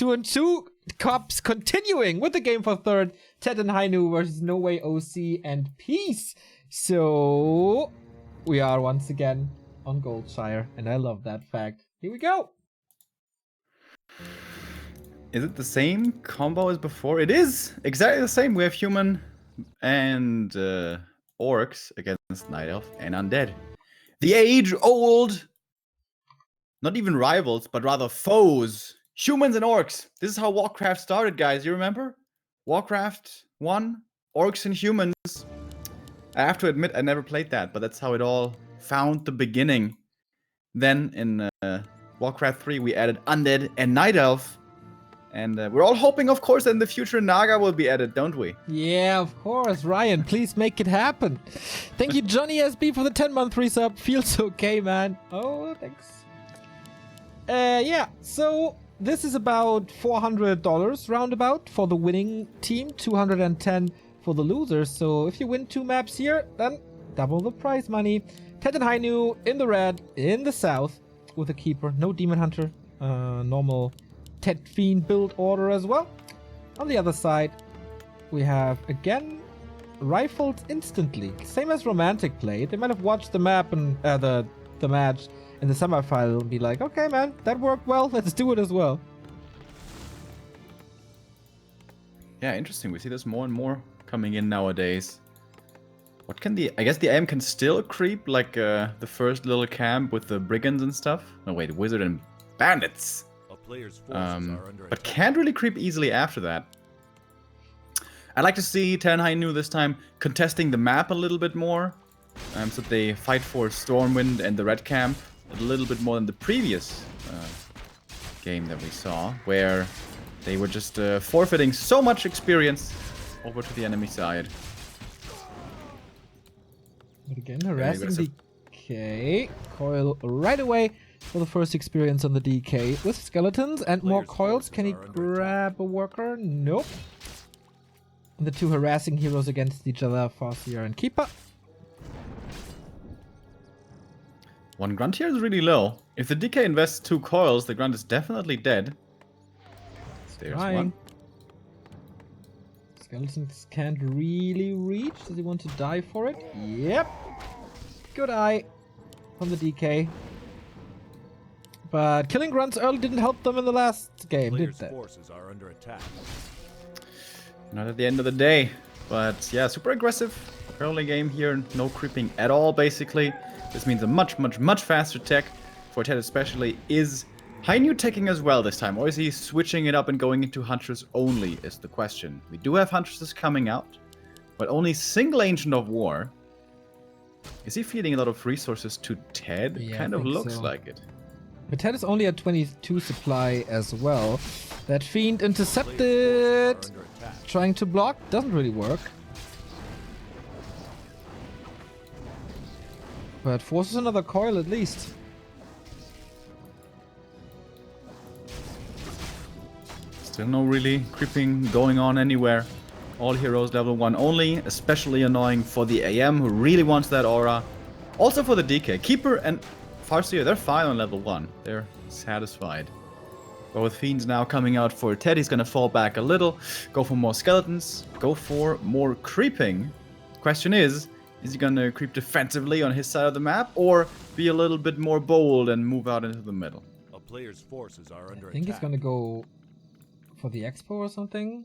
2-2 Cops continuing with the game for third. TeD and Hainiu versus NoWayOC and Peace. So we are once again on Goldshire, and I love that fact. Here we go. Is it the same combo as before? It is exactly the same. We have human and orcs against night elf and undead. The age-old, not even rivals, but rather foes. Humans and orcs. This is how Warcraft started, guys. You remember? Warcraft 1, orcs and humans. I have to admit, I never played that, but that's how it all found the beginning. Then in Warcraft 3, we added undead and night elf. And we're all hoping, of course, that in the future Naga will be added, don't we? Yeah, of course. Ryan, please make it happen. Thank you, Johnny SB, for the 10-month resub. Feels okay, man. Oh, thanks. Yeah, so this is about $400 roundabout for the winning team, $210 for the losers. So if you win 2 maps here, then double the prize money. TeD and Hainiu in the red, in the south, with a keeper. No demon hunter. Normal TeD Fiend build order as well. On the other side, we have again rifled instantly, same as Romantic played. They might have watched the map and the match in the semifinal and be like, okay, man, that worked well. Let's do it as well. Yeah, interesting. We see this more and more coming in nowadays. What can I guess the AM can still creep like the first little camp with the brigands and stuff. No, wait, wizard and bandits. But can't really creep easily after that. I'd like to see TeD and Hainiu this time contesting the map a little bit more. So they fight for Stormwind and the red camp a little bit more than the previous game that we saw, where they were just forfeiting so much experience over to the enemy side. But again, harassing DK. Coil right away for the first experience on the DK with skeletons and more coils. Can he grab a worker? Nope. And the 2 harassing heroes against each other, Farseer and Keeper. 1 grunt here is really low. If the DK invests 2 coils, the grunt is definitely dead. There's one. Skeletons can't really reach. Does he want to die for it? Yep. Good eye from the DK. But killing grunts early didn't help them in the last game, did they? Forces are under attack. Not at the end of the day. But yeah, super aggressive early game here. No creeping at all, basically. This means a much faster tech for TeD especially. Is Hainiu taking as well this time? Or is he switching it up and going into Huntress only is the question. We do have Huntresses coming out, but only single Ancient of War. Is he feeding a lot of resources to TeD? Yeah, kind of looks so. like it. But TeD is only at 22 supply as well. That Fiend intercepted. Trying to block. Doesn't really work. But forces another coil at least. Still no really creeping going on anywhere. All heroes level 1 only. Especially annoying for the AM who really wants that aura. Also for the DK. Keeper and Farseer, they're fine on level 1. They're satisfied. But with Fiends now coming out for TeD, he's gonna fall back a little. Go for more skeletons. Go for more creeping. Question is he gonna creep defensively on his side of the map? Or be a little bit more bold and move out into the middle? A player's forces are under I think he's gonna go for the expo or something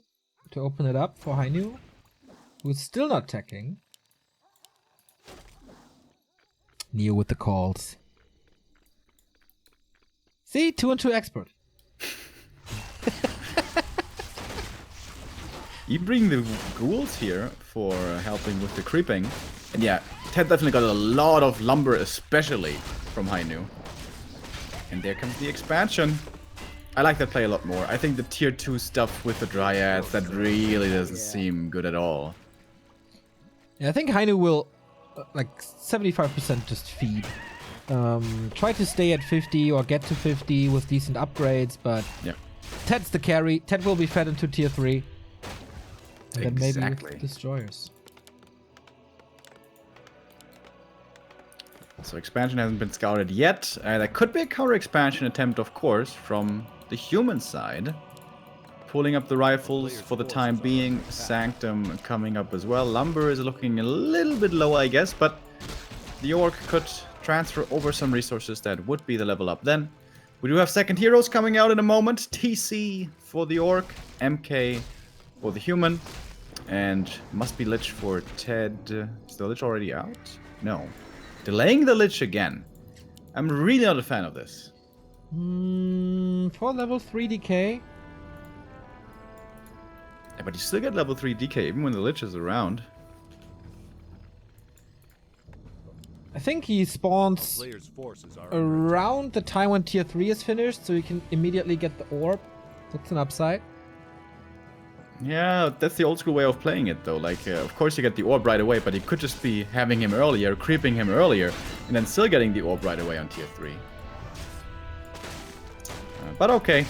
to open it up for Hainiu, who's still not teching. Neo with the calls. See, 2-2 expert. You bring the ghouls here for helping with the creeping. And yeah, TeD definitely got a lot of lumber, especially from Hainiu. And there comes the expansion. I like that play a lot more. I think the tier 2 stuff with the dryads, that really doesn't seem good at all. Yeah, I think Hainiu will, like, 75% just feed. Try to stay at 50 or get to 50 with decent upgrades, but yeah, TeD's the carry. TeD will be fed into tier 3. And then maybe with destroyers. So expansion hasn't been scouted yet. That could be a counter expansion attempt, of course, from the human side. pulling up the rifles for the time being. Sanctum coming up as well. Lumber is looking a little bit low, I guess, but the Orc could transfer over some resources that would be the level up then. We do have second heroes coming out in a moment. TC for the Orc, MK for the Human, and must be Lich for TeD. Is the Lich already out? No. Delaying the Lich again. I'm really not a fan of this. For level 3 DK. Yeah, but you still get level 3 DK even when the Lich is around. I think he spawns Player's forces are under around the time when tier 3 is finished, so you can immediately get the orb. That's an upside. Yeah, that's the old school way of playing it though. Like, of course you get the orb right away, but you could just be having him earlier, creeping him earlier, and then still getting the orb right away on tier 3. But okay.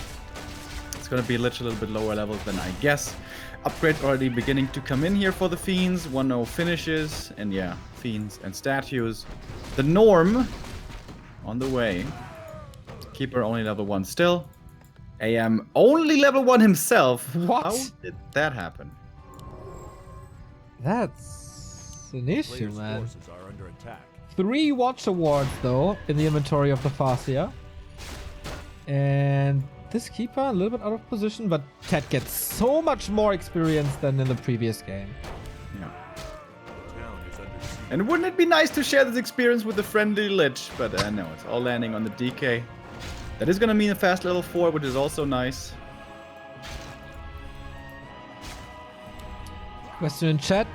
It's gonna be a little bit lower levels than I guess. Upgrade already beginning to come in here for the Fiends. 1-0 finishes, and yeah, Fiends and statues. The Norm on the way. Keeper only level 1 still. AM only level 1 himself. What? How did that happen? That's an issue, Player's man. forces are under attack. 3 watch awards, though, in the inventory of the Farseer. And this Keeper a little bit out of position, but TeD gets so much more experience than in the previous game. Yeah. Town is under siege. And wouldn't it be nice to share this experience with the friendly Lich? But no, it's all landing on the DK. That is gonna mean a fast level 4, which is also nice. Question in chat.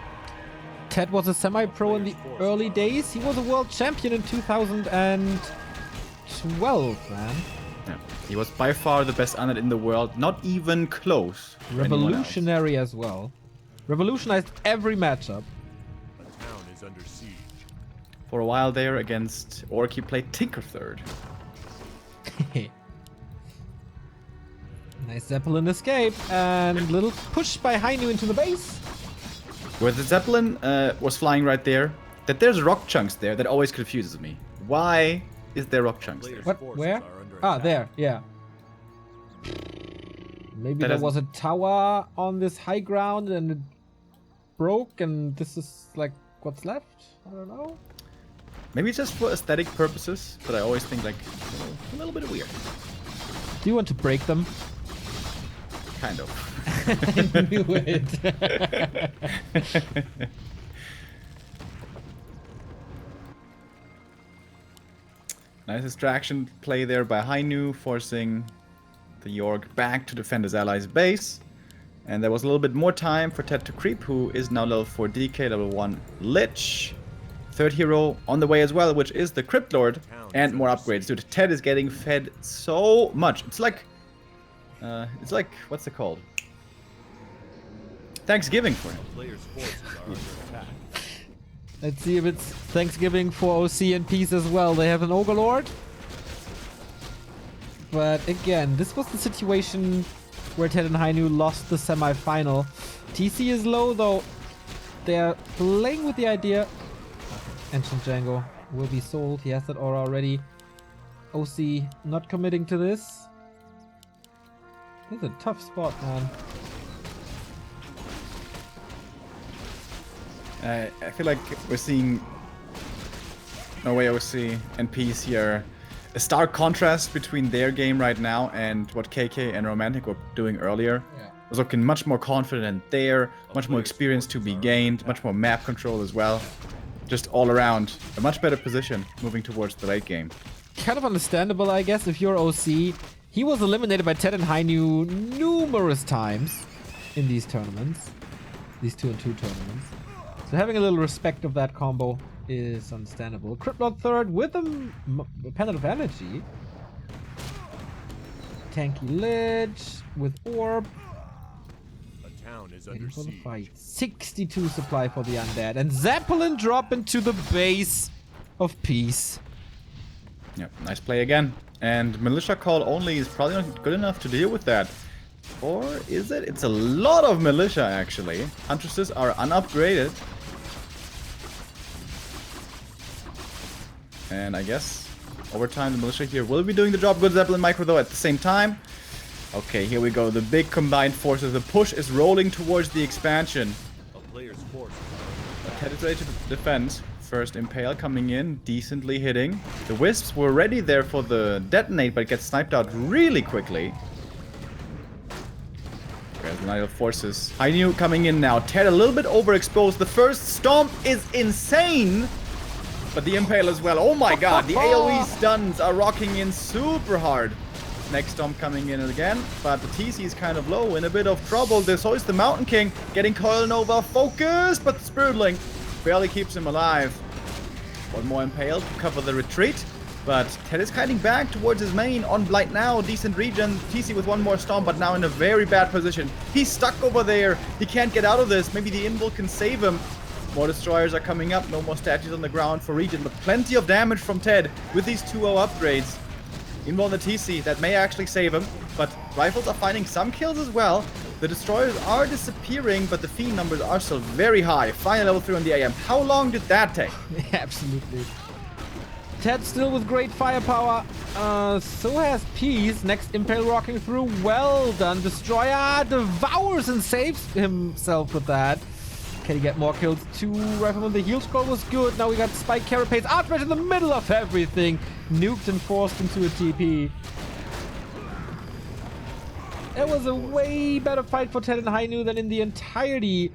TeD was a semi-pro in the early days. He was a world champion in 2012, man. Yeah. He was by far the best undead in the world, not even close. to anyone else. Revolutionary as well. Revolutionized every matchup. The town is under siege. For a while there against Orc, he played Tinker third. Nice Zeppelin escape and little push by Hainiu into the base. Where the Zeppelin was flying right there, that there's rock chunks there that always confuses me. Why is there rock chunks there? Player's What? forces Where? are under Ah, attack. there. Yeah. Maybe That there doesn't- was a tower on this high ground and it broke and this is like what's left? I don't know. Maybe it's just for aesthetic purposes, but I always think like a little bit weird. Do you want to break them? Kind of. I knew it. Nice distraction play there by Hainiu, forcing the York back to defend his allies' base. And there was a little bit more time for TeD to creep, who is now level 4 DK, level 1 Lich. Third hero on the way as well, which is the Crypt Lord. And more upgrades. Dude, TeD is getting fed so much. It's like, what's it called? Thanksgiving for him. Player's forces are under attack. Let's see if it's Thanksgiving for OC and Peace as well. They have an Ogre Lord. But again, this was the situation where TeD and Hainiu lost the semi-final. TC is low though. They're playing with the idea. Ancient Django will be sold. He has that aura already. OC not committing to this. This is a tough spot, man. I feel like we're seeing NoWayOC and Peace here. A stark contrast between their game right now and what KK and Romantic were doing earlier. Yeah. Was looking much more confident there, much more experience to be gained, much more map control as well. Just all around, a much better position moving towards the late game. Kind of understandable, I guess, if you're OC. He was eliminated by TeD and Hainiu numerous times in these tournaments. These 2-on-2 tournaments. So having a little respect of that combo is understandable. Crypt Lord third with a Pendant of Energy. Tanky Lich with Orb. The town is Ready under for the siege. fight. 62 supply for the undead. And Zeppelin drop into the base of Peace. Yep, nice play again. And Militia Call only is probably not good enough to deal with that. Or is it? It's a lot of Militia actually. Huntresses are unupgraded. And I guess over time the Militia here will be doing the job. Good Zeppelin micro though at the same time. Okay, here we go. The big combined forces. The push is rolling towards the expansion. A player's forces TeD is ready to defend. First Impale coming in, decently hitting. The Wisps were ready there for the detonate, but gets sniped out really quickly. There's the Night of Forces. Hainiu coming in now. TeD a little bit overexposed. The first Stomp is insane. But the Impale as well. Oh my god, the AoE stuns are rocking in super hard. Next Stomp coming in again. But the TC is kind of low, in a bit of trouble. This is the Mountain King getting Coil Nova focused. But the Spiritling barely keeps him alive. One more Impale to cover the retreat. But TeD is hiding back towards his main on Blight now. Decent regen. TC with one more Stomp, but now in a very bad position. He's stuck over there. He can't get out of this. Maybe the Invul can save him. More Destroyers are coming up. No more statues on the ground for regen, but plenty of damage from TeD with these 2-0 upgrades. Invul on the TC. That may actually save him, but Rifles are finding some kills as well. The Destroyers are disappearing, but the Fiend numbers are still very high. Final level 3 on the AM. How long did that take? Absolutely. TeD still with great firepower. So has Peace. Next Impale rocking through. Well done. Destroyer devours and saves himself with that. Can he get more kills? 2 Riflemen. The heal scroll was good. Now we got Spike Carapace. Archmage in the middle of everything. Nuked and forced into a TP. It was a way better fight for TeD and Hainiu than in the entirety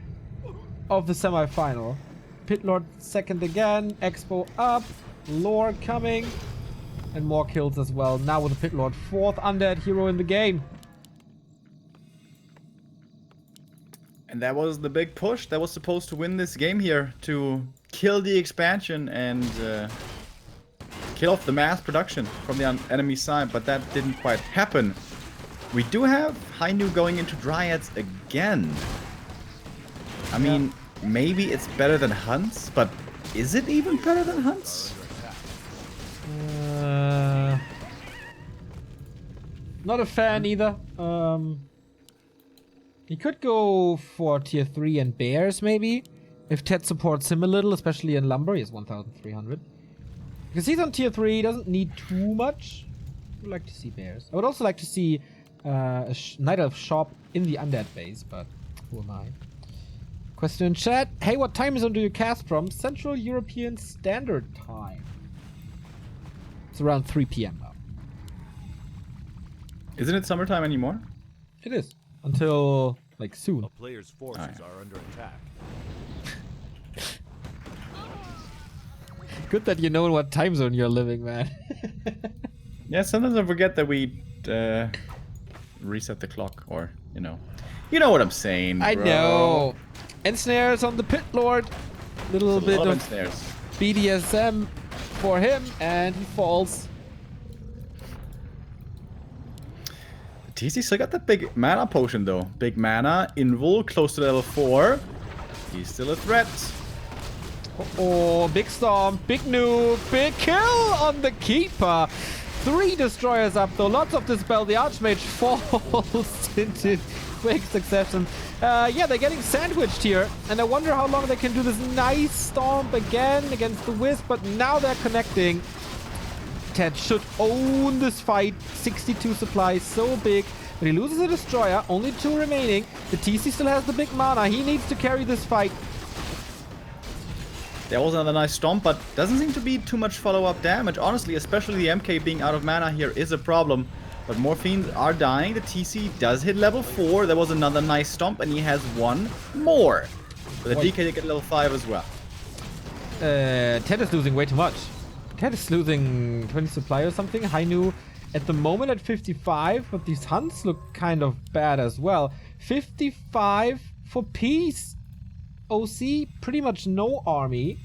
of the semi-final. Pit Lord second again. Expo up. Lore coming. And more kills as well. Now with the Pit Lord, 4th undead hero in the game. And that was the big push that was supposed to win this game here. To kill the expansion and kill off the mass production from the enemy side. But that didn't quite happen. We do have Hainiu going into Dryads again. I mean, maybe it's better than Hunts, but is it even better than Hunts? Not a fan either. He could go for tier 3 and Bears maybe. If TeD supports him a little, especially in Lumber. He has 1,300. Because he's on tier 3, he doesn't need too much. I would like to see Bears. I would also like to see a Night Elf shop in the Undead base, but who am I? Question in chat. Hey, what time zone do you cast from? Central European Standard Time. It's around 3 p.m. now. Isn't it summertime anymore? It is. Until, like, soon. A player's forces are under attack. Good that you know in what time zone you're living, man. Yeah, sometimes I forget that we reset the clock, or, you know what I'm saying, bro. I know. Ensnares on the Pit Lord. Little bit of ensnares. BDSM for him, and he falls. TC still got that big mana potion though. Big mana, Invul, close to level 4. He's still a threat. Oh, big storm, big nuke, big kill on the Keeper. 3 destroyers up though, lots of dispel. The Archmage falls into quick succession. Yeah, they're getting sandwiched here, and I wonder how long they can do this nice stomp again against the Wisp, but now they're connecting. TeD should own this fight. 62 supplies, so big. But he loses a destroyer, only 2 remaining. The TC still has the big mana. He needs to carry this fight. There was another nice stomp, but doesn't seem to be too much follow-up damage. Honestly, especially the MK being out of mana here is a problem. But more Fiends are dying. The TC does hit level 4. There was another nice stomp, and he has 1 more. But the DK did get level 5 as well. TeD is losing way too much. TeD is losing 20 supply or something. Hainiu at the moment at 55, but these hunts look kind of bad as well. 55 for Peace. OC, pretty much no army.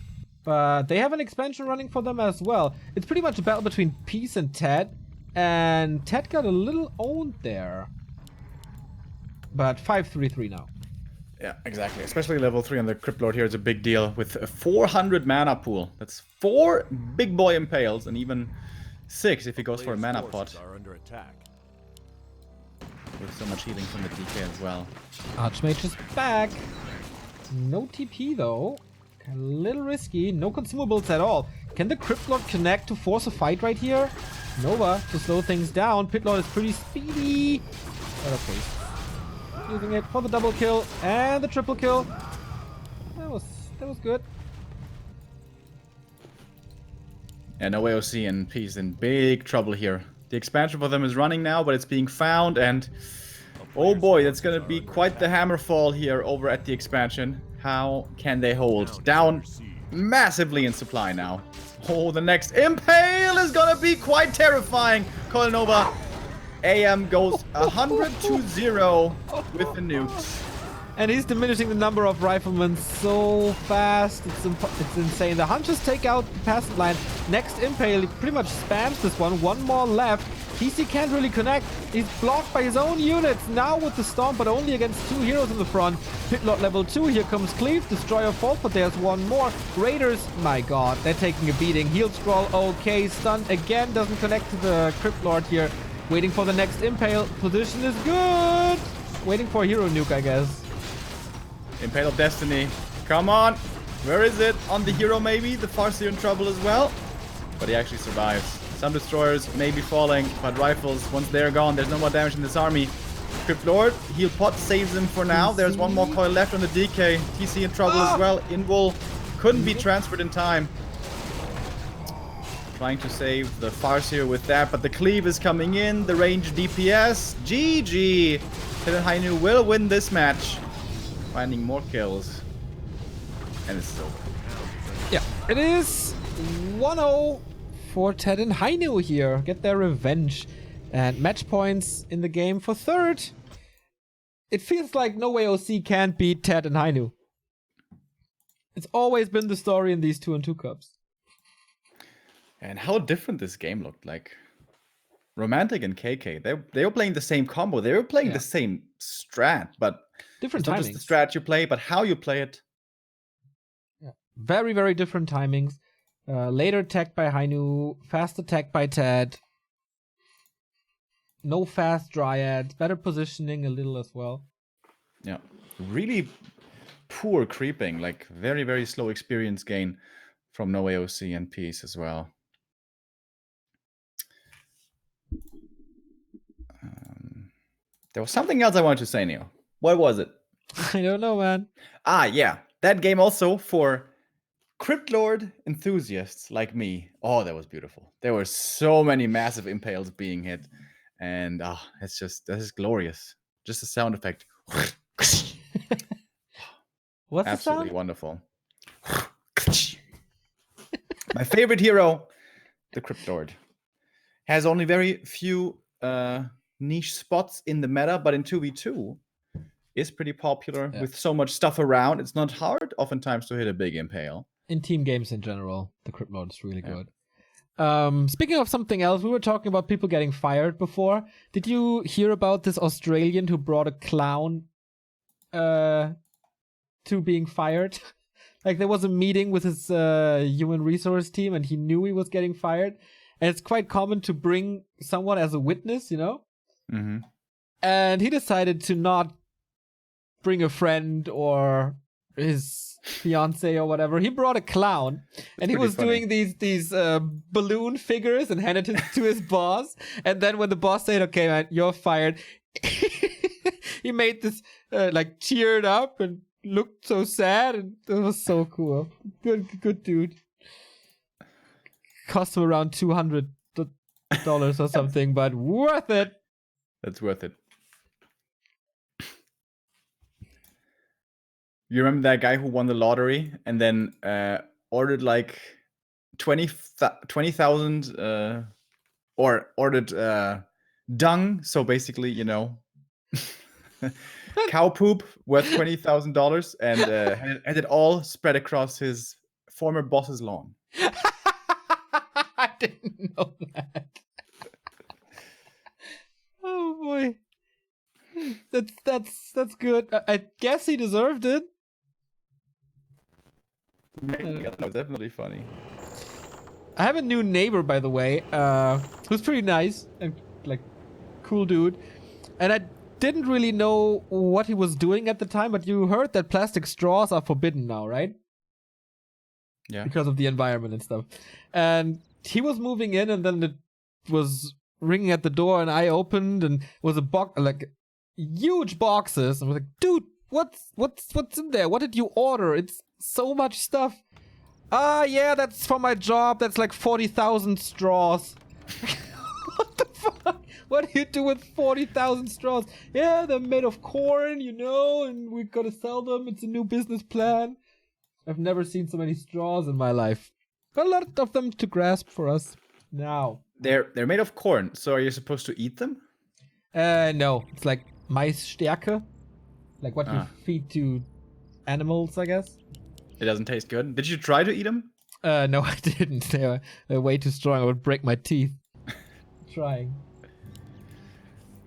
But they have an expansion running for them as well. It's pretty much a battle between Peace and TeD. And TeD got a little owned there. But 5-3-3 now. Yeah, exactly. Especially level 3 on the Crypt Lord here is a big deal with a 400 mana pool. That's 4 big boy impales and even 6 if he goes for a mana pot. Are under attack. With so much healing from the DK as well. Archmage is back. No TP though. A little risky. No consumables at all. Can the Crypt Lord connect to force a fight right here? Nova to slow things down. Pit Lord is pretty speedy. But okay. Using it for the double kill and the triple kill. That was good. And NoWayOC and Peace in big trouble here. The expansion for them is running now, but it's being found, and oh boy, that's gonna be quite the hammerfall here over at the expansion. How can they hold? Down massively in supply now. Oh, the next impale is gonna be quite terrifying. Kolanova AM goes 100-0 with the nukes. And he's diminishing the number of riflemen so fast. It's insane. The Hunters take out the passant line. Next impale, he pretty much spams this one. One more left. TC can't really connect. He's blocked by his own units. Now with the Storm, but only against 2 heroes in the front. Pitlord level 2. Here comes Cleave. Destroyer fault, but there's one more. Raiders, my god, they're taking a beating. Heal scroll, okay. Stun again, doesn't connect to the Crypt Lord here. Waiting for the next impale. Position is good. Waiting for a hero nuke, I guess. Impale of Destiny. Come on. Where is it? On the hero maybe? The Farseer in trouble as well. But he actually survives. Some destroyers may be falling, but rifles, once they're gone, there's no more damage in this army. Crypt Lord, heal pot saves him for now. There's one more coil left on the DK. TC in trouble as well. Invul couldn't be transferred in time. Trying to save the Farseer with that, but the Cleave is coming in. The range DPS. GG. TeD Hainiu will win this match. Finding more kills. And it's over. Yeah, it is 1-0 for TeD and Hainiu here. Get their revenge. And match points in the game for third. It feels like NoWayOC can't beat TeD and Hainiu. It's always been the story in these 2-on-2 cups. And how different this game looked like. Romantic and KK, they were playing the same combo. They were playing the same strat, but different it's not timings. just the strat you play, but how you play it. Yeah. Very, very different timings. Later attack by Hainiu, fast attack by TeD. No fast Dryad, better positioning a little as well. Yeah, really poor creeping, like very, very slow experience gain from NoWayOC and Peace as well. There was something else I wanted to say, Neo. What was it? I don't know, man. Ah, yeah. That game also for Crypt Lord enthusiasts like me. Oh, that was beautiful. There were so many massive impales being hit. And it's just, this is glorious. Just a sound effect. What's absolutely the sound? Wonderful. My favorite hero, the Crypt Lord, has only very few niche spots in the meta, but in 2v2 is pretty popular with so much stuff around. It's not hard oftentimes to hit a big impale. In team games in general, the Crypt Lord is really good. Speaking of something else, we were talking about people getting fired before. Did you hear about this Australian who brought a clown to being fired? Like there was a meeting with his human resource team and he knew he was getting fired. And it's quite common to bring someone as a witness, you know? Mm-hmm. And he decided to not bring a friend or his fiance or whatever. He brought a clown and he was doing these balloon figures and handed it to his boss. And then when the boss said, okay, man, you're fired, he made this like cheered up and looked so sad, and it was so cool. Good dude. Cost him around $200 or something, but worth it. That's worth it. You remember that guy who won the lottery and then ordered like 20,000 or ordered dung? So basically, you know, cow poop worth $20,000 and had it all spread across his former boss's lawn. I didn't know that. Oh boy, that's good. I guess he deserved it. Yeah, no, definitely funny. I have a new neighbor, by the way, who's pretty nice and like cool dude, and I didn't really know what he was doing at the time, but you heard that plastic straws are forbidden now, right? Yeah. Because of the environment and stuff. And he was moving in, and then it was ringing at the door, and I opened, and it was a box, like huge boxes. And we're like, dude, what's in there? What did you order? It's so much stuff. Yeah, that's for my job. That's like 40,000 straws. What the fuck? What do you do with 40,000 straws? Yeah, they're made of corn, you know, and we gotta sell them. It's a new business plan. I've never seen so many straws in my life. A lot of them to grasp for us now. They're made of corn, so are you supposed to eat them? No. It's like Maisstärke. Like what you feed to animals, I guess. It doesn't taste good. Did you try to eat them? No, I didn't. They were way too strong. I would break my teeth. Trying.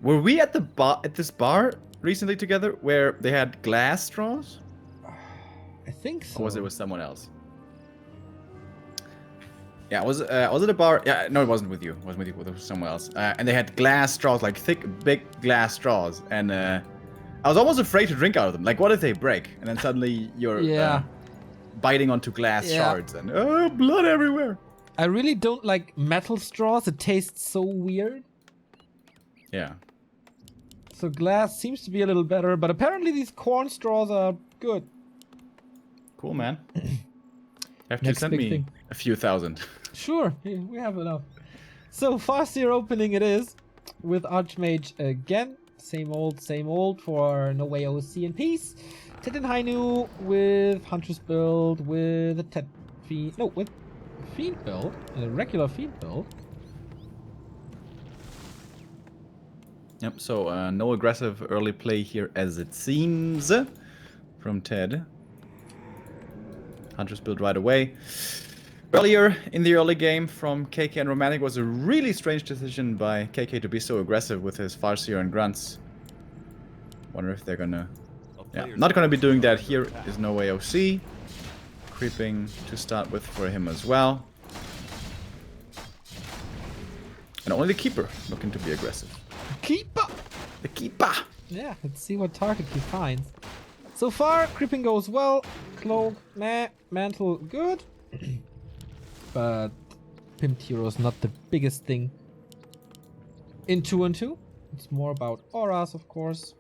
Were we at this bar recently together where they had glass straws? I think so. Or was it with someone else? Yeah, was it a bar? Yeah, no, it wasn't with you. It wasn't with you. It was someone else. And they had glass straws, like thick, big glass straws. And I was almost afraid to drink out of them. Like, what if they break? And then suddenly you're biting onto glass shards and blood everywhere. I really don't like metal straws. It tastes so weird. Yeah. So glass seems to be a little better, but apparently these corn straws are good. Cool, man. Have to send me a few thousand. Sure, we have enough. So Farseer opening it is with Archmage again. Same old for NoWayOC and Peace. TeD and Hainiu with Huntress build with a TeD Fiend. No, with Fiend build. A regular Fiend build. Yep, so no aggressive early play here as it seems from TeD. Huntress build right away. Earlier in the early game from KK and Romantic was a really strange decision by KK to be so aggressive with his Farseer and Grunts. Wonder if they're gonna... Yeah, not gonna be doing that. Here is NoWayOC. Creeping to start with for him as well. And only the Keeper looking to be aggressive. Keeper! The Keeper! Yeah, let's see what target he finds. So far, creeping goes well. Cloak, meh. Mantle, good. But Pimped Hero's not the biggest thing in 2-on-2. It's more about auras, of course.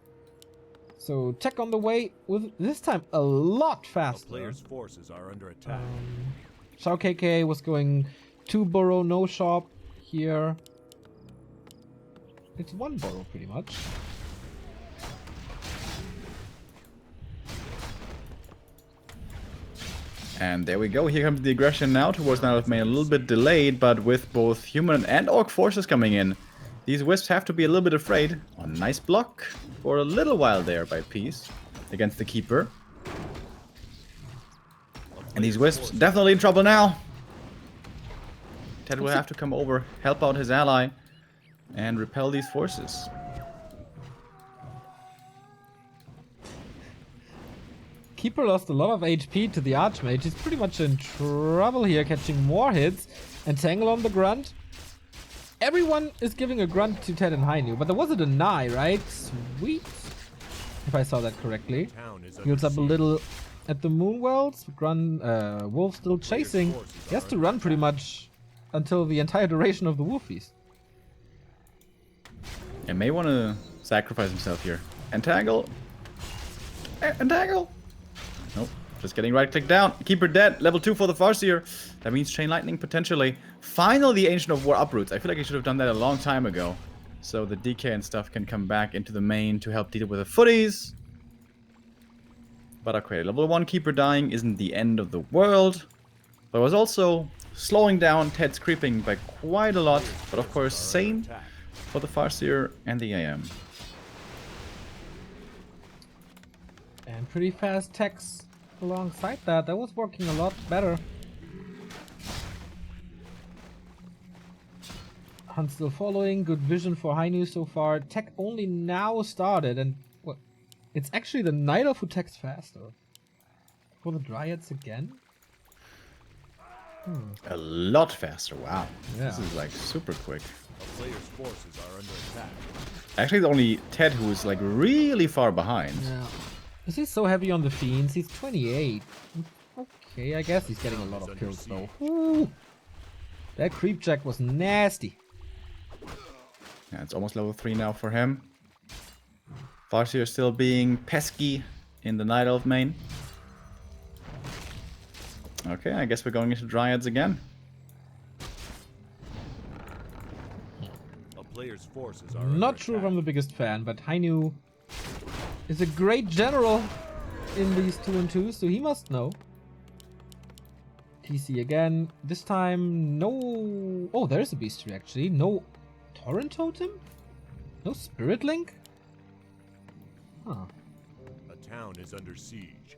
So tech on the way with this time a lot faster. The player's forces are under attack. Shao KK was going 2 burrow, no shop here. It's 1 burrow pretty much. And there we go. Here comes the aggression now towards Night of May. A little bit delayed, but with both human and orc forces coming in, these wisps have to be a little bit afraid. Oh, nice block for a little while there by Peace against the Keeper. And these wisps definitely in trouble now. TeD will have to come over, help out his ally, and repel these forces. Keeper lost a lot of HP to the Archmage. He's pretty much in trouble here, catching more hits. Entangle on the Grunt. Everyone is giving a Grunt to TeD and Hainiu, but there was a deny, right? Sweet. If I saw that correctly. Heals up a little at the Moonwells. Grunt, Wolf still chasing. He has to run pretty much until the entire duration of the Wolf Feast. He may want to sacrifice himself here. Entangle. Entangle. Nope. Just getting right click down. Keeper dead. Level 2 for the Farseer. That means Chain Lightning potentially. Finally, the Ancient of War uproots. I feel like he should have done that a long time ago. So the DK and stuff can come back into the main to help deal with the footies. But okay, level 1 Keeper dying isn't the end of the world. But it was also slowing down TeD's creeping by quite a lot. But of course, same for the Farseer and the AM. And pretty fast techs alongside that. That was working a lot better. Hunt still following. Good vision for Hainiu so far. Tech only now started, and what? It's actually the Night Elf who techs faster. For the Dryads again? A lot faster. Wow. Yeah. This is like super quick. The player's forces are under attack. Actually, it's only TeD who's like really far behind. Yeah. Is he so heavy on the Fiends? He's 28. Okay, I guess he's getting a lot of kills though. Ooh. That creep check was nasty. Yeah, it's almost level 3 now for him. Farseer still being pesky in the Night Elf main. Okay, I guess we're going into Dryads again. A player's forces are Not under sure if attack. I'm the biggest fan, but Hainiu is a great general in these 2-on-2s, so he must know. TC again. This time, no... Oh, there's a Beast Tree, actually. No Torrent Totem? No Spirit Link? Huh. A town is under siege.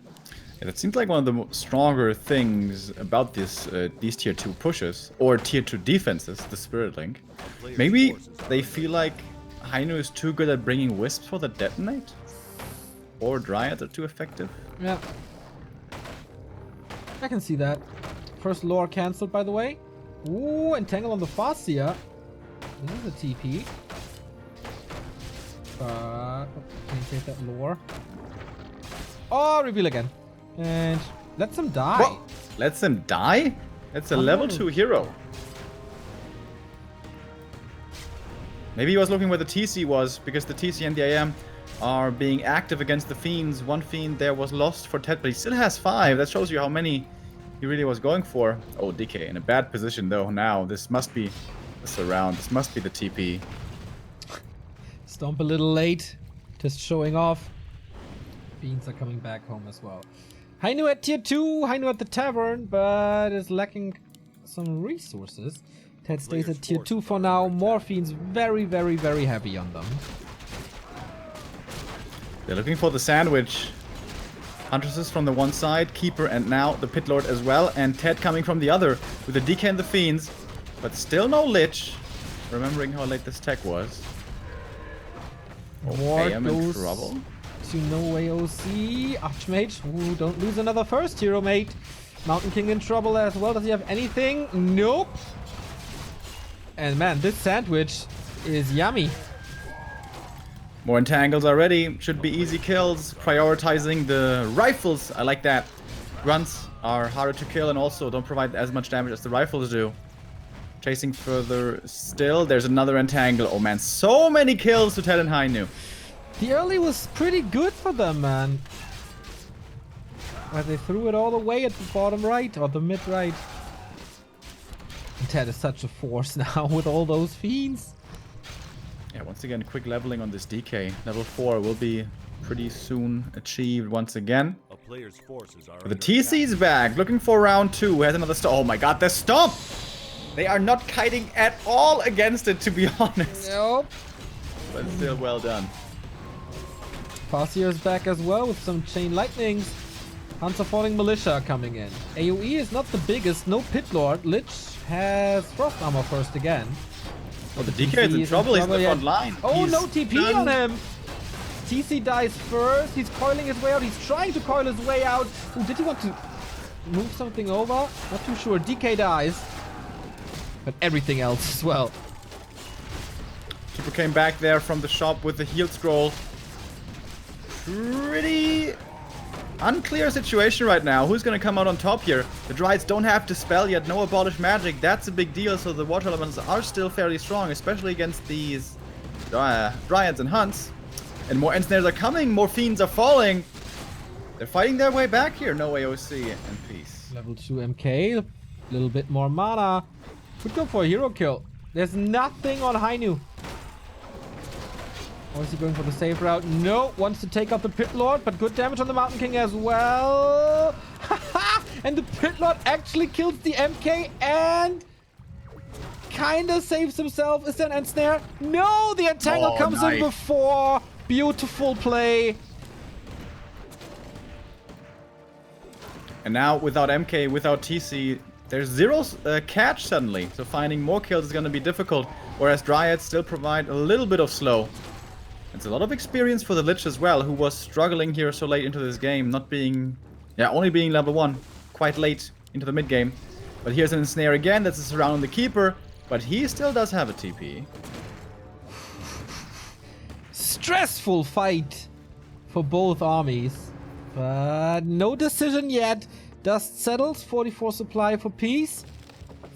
Yeah, that seems like one of the stronger things about this these tier 2 pushes, or tier 2 defenses, the Spirit Link. Maybe they feel like Hainiu is too good at bringing Wisps for the Detonate? Or Dryads are too effective? Yeah. I can see that. First lore cancelled, by the way. Ooh, Entangle on the Farseer. This is a TP. But can you take that lore? Oh, reveal again. And lets him die. What? Lets him die? That's a Oh, level no. 2 hero. Maybe he was looking where the TC was, because the TC and the AM are being active against the Fiends. One Fiend there was lost for TeD, but he still has 5. That shows you how many he really was going for. Oh, DK in a bad position though now. This must be the surround. This must be the TP. Stomp a little late. Just showing off. Fiends are coming back home as well. Hainiu at tier 2. Hainiu at the tavern, but is lacking some resources. TeD stays at tier 2 for now. More Fiends very, very, very heavy on them. They're looking for the sandwich. Huntresses from the one side, Keeper, and now the Pit Lord as well. And TeD coming from the other with the DK and the Fiends. But still no Lich. Remembering how late this tech was. More Okay, I'm in goes trouble. to NoWayOC. Archmage. Ooh, don't lose another first hero, mate. Mountain King in trouble as well. Does he have anything? Nope. And man, this sandwich is yummy. More entangles already. Should be easy kills. Prioritizing the rifles. I like that. Grunts are harder to kill and also don't provide as much damage as the rifles do. Chasing further still. There's another entangle. Oh man, so many kills to TeD and Hainiu. The early was pretty good for them, man. Where they threw it all the way at the bottom right, or the mid right. And TeD is such a force now with all those fiends. Yeah, once again, quick leveling on this DK. Level 4 will be pretty soon achieved once again. A player's forces are The under TC's back, looking for round 2. Has another stomp. Oh my god, the stomp! They are not kiting at all against it, to be honest. Nope. But still well done. Farseer is back as well with some chain lightnings. Hunter Falling Militia coming in. AoE is not the biggest, no Pit Lord. Lich has Frost Armor first again. Oh, the DK is in trouble. He's in the front line. Oh, He's no TP done. on him. TC dies first. He's coiling his way out. He's trying to coil his way out. Ooh, did he want to move something over? Not too sure. DK dies. But everything else as well. Keeper came back there from the shop with the heal scroll. Pretty unclear situation right now. Who's gonna come out on top here? The Dryads don't have to spell yet. No abolish magic. That's a big deal. So the water elements are still fairly strong, especially against these Dryads and Hunts. And more Ensnares are coming. More Fiends are falling. They're fighting their way back here. NoWayOC and peace. Level 2 MK. A little bit more mana. Could go for a hero kill. There's nothing on Hainiu. Or is he going for the safe route? No, wants to take out the Pit Lord, but good damage on the Mountain King as well. And the Pit Lord actually kills the MK and kinda saves himself. Is there an Ensnare? No, the Entangle comes in before. Beautiful play. And now without MK, without TC, there's zero catch suddenly. So finding more kills is going to be difficult. Whereas Dryads still provide a little bit of slow. It's a lot of experience for the Lich as well, who was struggling here so late into this game. Not being... yeah, only being level 1. Quite late into the mid game. But here's an Ensnare again. That's a surround on the Keeper. But he still does have a TP. Stressful fight for both armies. But no decision yet. Dust settles. 44 supply for peace.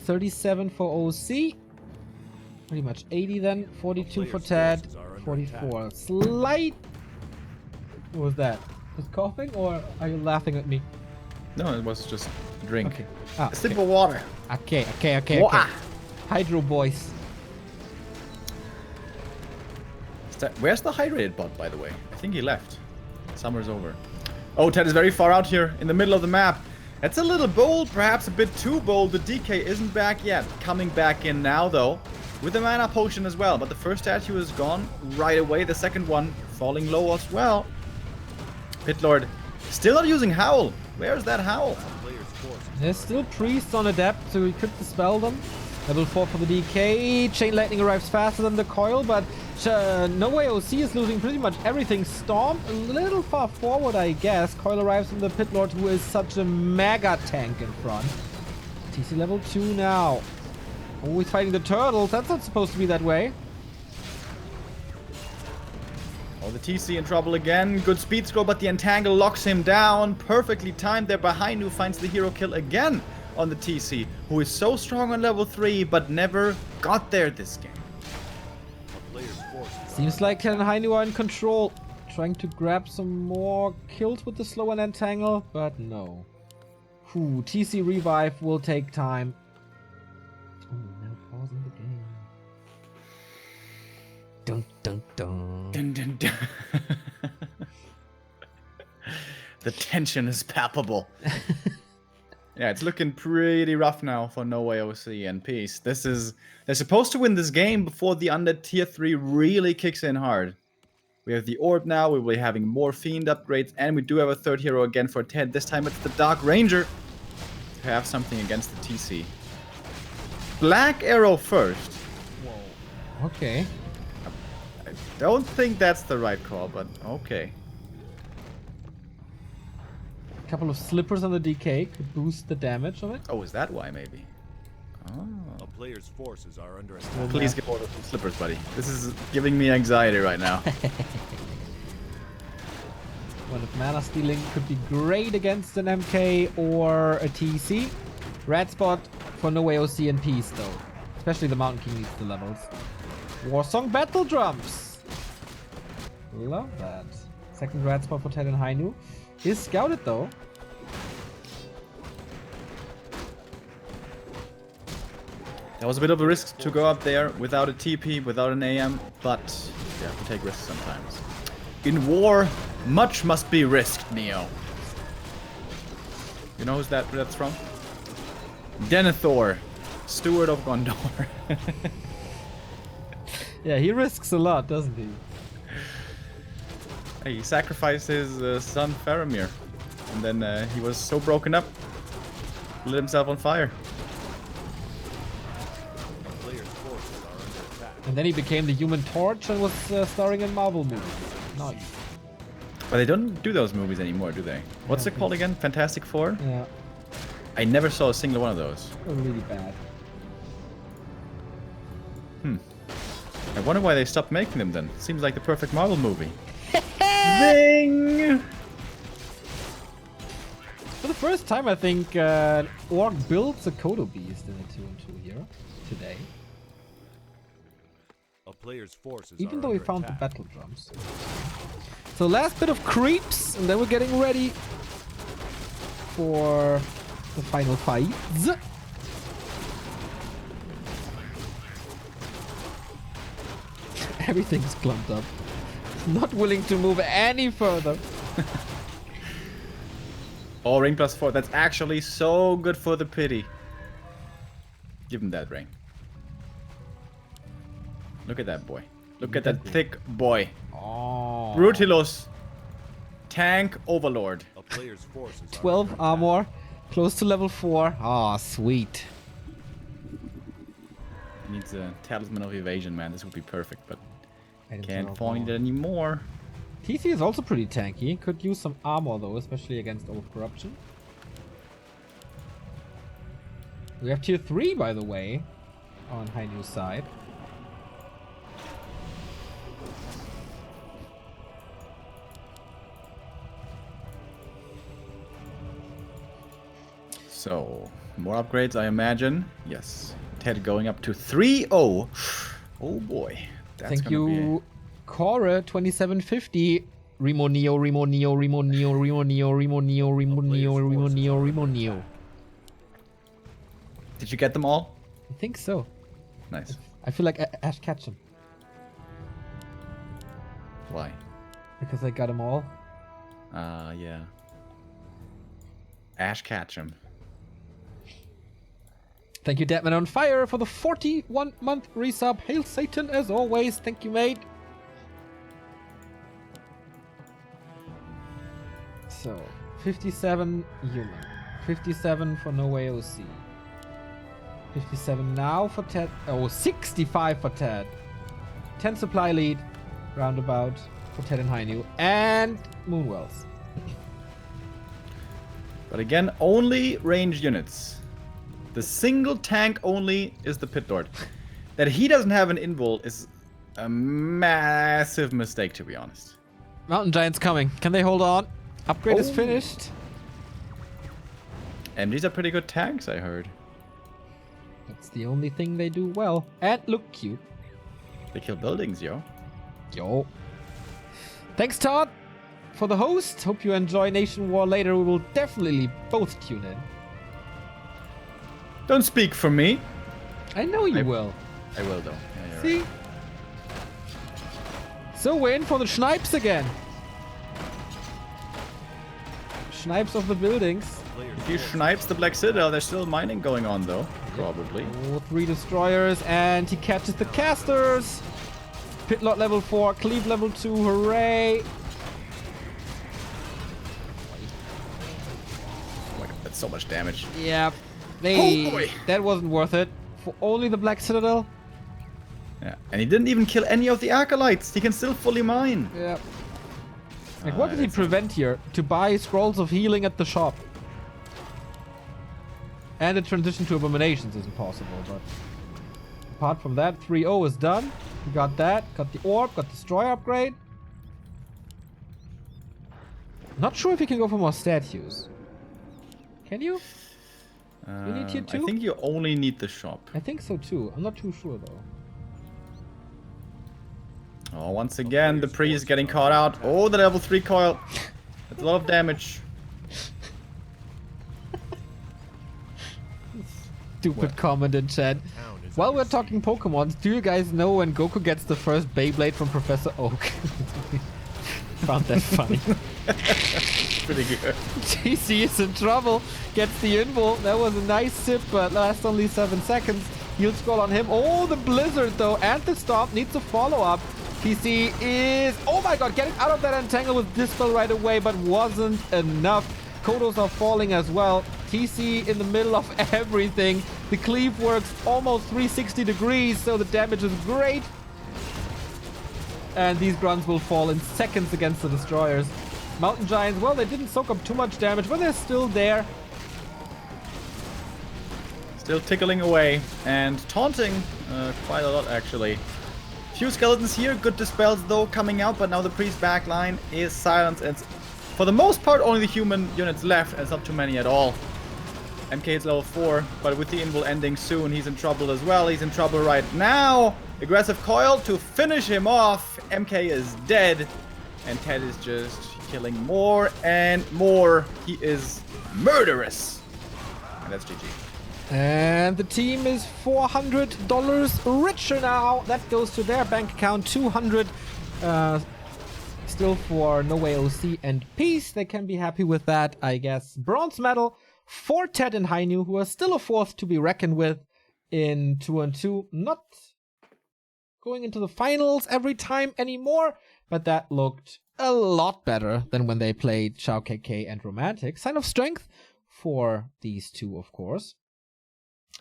37 for OC. Pretty much 80 then. 42 for player's TeD. forces are under 44. Slight. What was that? Just coughing, or are you laughing at me? No, it was just a drink. Okay. Ah, A sip of water. okay. Wah! Hydro boys. Where's the hydrated bot, by the way? I think he left. Summer's over. Oh, TeD is very far out here in the middle of the map. That's a little bold, perhaps a bit too bold. The DK isn't back yet. Coming back in now, though, with the mana potion as well. But the first statue is gone right away. The second one falling low as well. Pit Lord still not using Howl. Where's that Howl? Player's forces There's still priests on Adept, so we could dispel them. Level 4 for the DK. Chain Lightning arrives faster than the coil, but NoWayOC is losing pretty much everything. Storm a little far forward, I guess. Coil arrives from the Pit Lord, who is such a mega tank in front. TC level 2 now. Oh, he's fighting the turtles. That's not supposed to be that way. Oh, the TC in trouble again. Good speed scroll, but the Entangle locks him down. Perfectly timed there by Hainiu, finds the hero kill again on the TC, who is so strong on level 3, but never got there this game. A player's forces Seems like Hainiu are in control. Trying to grab some more kills with the slow and Entangle, but no. Whew, TC revive will take time. Oh, now pausing the game. Dun dun dun. Dun, dun, dun. The tension is palpable. Yeah, it's looking pretty rough now for NoWayOC and Peace. They're supposed to win this game before the Undead tier 3 really kicks in hard. We have the Orb now, we will be having more Fiend upgrades, and we do have a third hero again for TeD. This time it's the Dark Ranger to have something against the TC. Black Arrow first. Whoa. Okay. I don't think that's the right call, but okay. A couple of slippers on the DK could boost the damage of it. Oh, is that why maybe? Oh. A player's forces are under attack. Please get order some slippers, buddy. This is giving me anxiety right now. Well, if mana stealing could be great against an MK or a TC. Red spot for NoWayOC and Peace though. Especially the Mountain King needs the levels. Warsong Battle Drums. Love that. Second red spot for TeD and Hainiu. He's scouted though. That was a bit of a risk to go up there without a TP, without an AM, but you have to take risks sometimes. In war, much must be risked, Neo. You know who's that's from? Denethor, Steward of Gondor. Yeah, he risks a lot, doesn't he? Hey, he sacrificed his son Faramir, and then he was so broken up, lit himself on fire. A player's forces are under attack. And then he became the Human Torch and was starring in Marvel movies. Nice. But they don't do those movies anymore, do they? What's it called again? Fantastic Four? Yeah, I never saw a single one of those. they're really bad. I wonder why they stopped making them then. Seems like the perfect Marvel movie. Zing! For the first time, I think Orc builds a Kodo Beast in a 2-on-2 hero today. A player's forces Even are though we under found the attack. battle drums. So last bit of creeps, and then we're getting ready for the final fights. Everything's clumped up. Not willing to move any further. Oh, ring +4. That's actually so good for the pity. Give him that ring. Look at that boy. Look at that thick boy. Oh. Brutilos. Tank Overlord. A player's forces are 12 under armor, close to level 4. Ah, sweet. He needs a Talisman of Evasion, man. This would be perfect, but Items can't are find it all- anymore. TC is also pretty tanky. Could use some armor though, especially against Old Corruption. We have tier 3 by the way, on Hainiu's side. So, more upgrades, I imagine. Yes. TeD going up to 3-0. Oh boy. That's Thank gonna you, Cora 2750. Remo Neo, Remo Neo, Remo Neo, Remo Neo, Remo Neo, Remo Neo, Remo Neo, Remo Neo. Did you get them all? I think so. Nice. I feel like Ash Ketchum Why? because I got them all. Yeah. Ash Ketchum. Thank you, Deadman on Fire, for the 41-month resub. Hail Satan as always. Thank you, mate. So, 57 human. 57 for NoWayOC. 57 now for TeD. Oh, 65 for TeD. 10 supply lead, roundabout, for TeD and Hainiu. And Moonwells. But again, only ranged units. The single tank only is the Pit Lord. That he doesn't have an invul is a massive mistake, to be honest. Mountain Giants coming. Can they hold on? Upgrade is finished. And these are pretty good tanks, I heard. That's the only thing they do well. And look cute. They kill buildings, yo. Yo. Thanks, Todd, for the host. Hope you enjoy Nation War later. We will definitely both tune in. Don't speak for me. I know you will. I will, though. Yeah, you're See? right. So we're in for the Schnipes again. Schnipes of the buildings. If you snipes the Black Citadel, there's still mining going on, though. Probably. Oh, 3 destroyers, and he catches the casters. Pitlot level 4, Cleave level 2, hooray. Oh my god, that's so much damage. Yeah, Oh boy. that wasn't worth it. For only the Black Citadel. Yeah, and he didn't even kill any of the Acolytes. He can still fully mine. Yeah. Like, what did he prevent here? To buy scrolls of healing at the shop. And the transition to Abominations isn't possible, but... Apart from that, 3-0 is done. We got that. Got the Orb, got the Destroyer upgrade. Not sure if you can go for more statues. Can you? You need tier 2? I think you only need the shop. I think so too. I'm not too sure though. Oh, once again, the priest getting caught out. Oh, the level 3 coil. That's a lot of damage. Stupid comment in chat. While we're talking Pokemons, do you guys know when Goku gets the first Beyblade from Professor Oak? Found that funny. Pretty good. TC is in trouble. Gets the invul. That was a nice sip, but lasts only 7 seconds. He'll scroll on him. Oh, the Blizzard though, and the Stomp needs a follow-up. TC is, oh my god, getting out of that entangle with Dispel right away, but wasn't enough. Kodos are falling as well. TC in the middle of everything. The cleave works almost 360 degrees, so the damage is great. And these grunts will fall in seconds against the destroyers. Mountain Giants, well, they didn't soak up too much damage, but they're still there. Still tickling away and taunting quite a lot, actually. Few skeletons here, good dispels though coming out, but now the priest backline is silenced, and for the most part only the human units left, and it's not too many at all. MK is level 4, but with the invul ending soon, he's in trouble as well. He's in trouble right now. Aggressive coil to finish him off. MK is dead, and TeD is just killing more and more. He is murderous. And that's GG. And the team is $400 richer now. That goes to their bank account. 200 still for NoWayOC and Peace. They can be happy with that, I guess. Bronze medal for TeD and Hainiu, who are still a fourth to be reckoned with in 2-on-2. Not going into the finals every time anymore, but that looked a lot better than when they played Shao KK and Romantic. Sign of strength for these two, of course.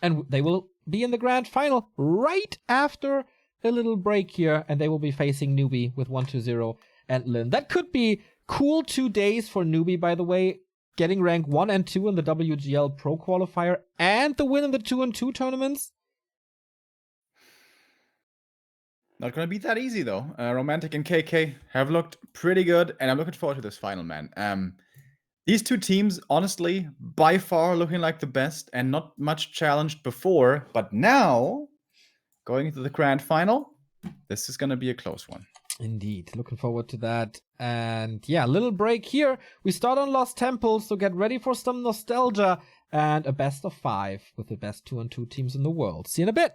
And they will be in the grand final right after a little break here, and they will be facing Newbie with 1-0 and Lin. That could be cool 2 days for Newbie, by the way. Getting rank 1 and 2 in the WGL Pro Qualifier and the win in the 2-on-2 tournaments. Not gonna be that easy though. Romantic and KK have looked pretty good, and I'm looking forward to this final, man. These two teams, honestly, by far looking like the best and not much challenged before, but now going into the grand final. This is going to be a close one. Indeed, looking forward to that. And yeah, little break here. We start on Lost Temple, so get ready for some nostalgia and a best of 5 with the best 2-on-2 teams in the world. See you in a bit.